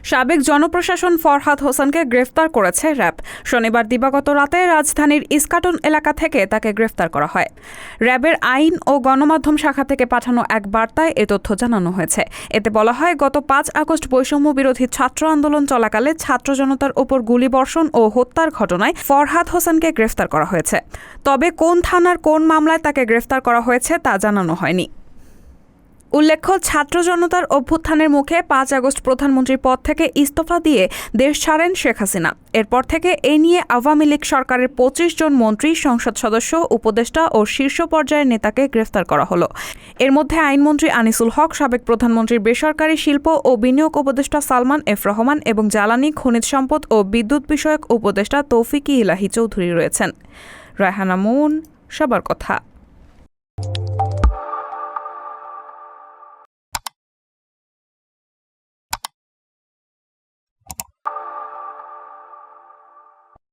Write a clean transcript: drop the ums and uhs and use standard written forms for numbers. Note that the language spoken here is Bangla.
সাবেক জনপ্রশাসন ফরহাদ হোসেনকে গ্রেফতার করেছে র্যাব। শনিবার দিবাগত রাতে রাজধানীর ইস্কাটন এলাকা থেকে তাকে গ্রেফতার করা হয়। র্যাবের আইন ও গণমাধ্যম শাখা থেকে পাঠানো এক বার্তায় এ তথ্য জানানো হয়েছে। এতে বলা হয়, গত ৫ আগস্ট বৈষম্য বিরোধী ছাত্র আন্দোলন চলাকালে ছাত্র জনতার ওপর গুলিবর্ষণ ও হত্যার ঘটনায় ফরহাদ হোসেনকে গ্রেফতার করা হয়েছে। তবে কোন থানার কোন মামলায় তাকে গ্রেফতার করা হয়েছে তা জানানো হয়নি। উল্লেখ্য, ছাত্র জনতার অভ্যুত্থানের মুখে ৫ আগস্ট প্রধানমন্ত্রীর পদ থেকে ইস্তফা দিয়ে দেশ ছাড়েন শেখ হাসিনা। এরপর থেকে এ নিয়ে আওয়ামী লীগ সরকারের ২৫ জন মন্ত্রী, সংসদ সদস্য, উপদেষ্টা ও শীর্ষ পর্যায়ের নেতাকে গ্রেফতার করা হলো। এর মধ্যে আইনমন্ত্রী আনিসুল হক, সাবেক প্রধানমন্ত্রীর বেসরকারি শিল্প ও বিনিয়োগ উপদেষ্টা সালমান এফ রহমান এবং জ্বালানি, খনিজ সম্পদ ও বিদ্যুৎ বিষয়ক উপদেষ্টা তৌফিক ইলাহি চৌধুরী রয়েছেন। রায়হানা মুন, সবার কথা।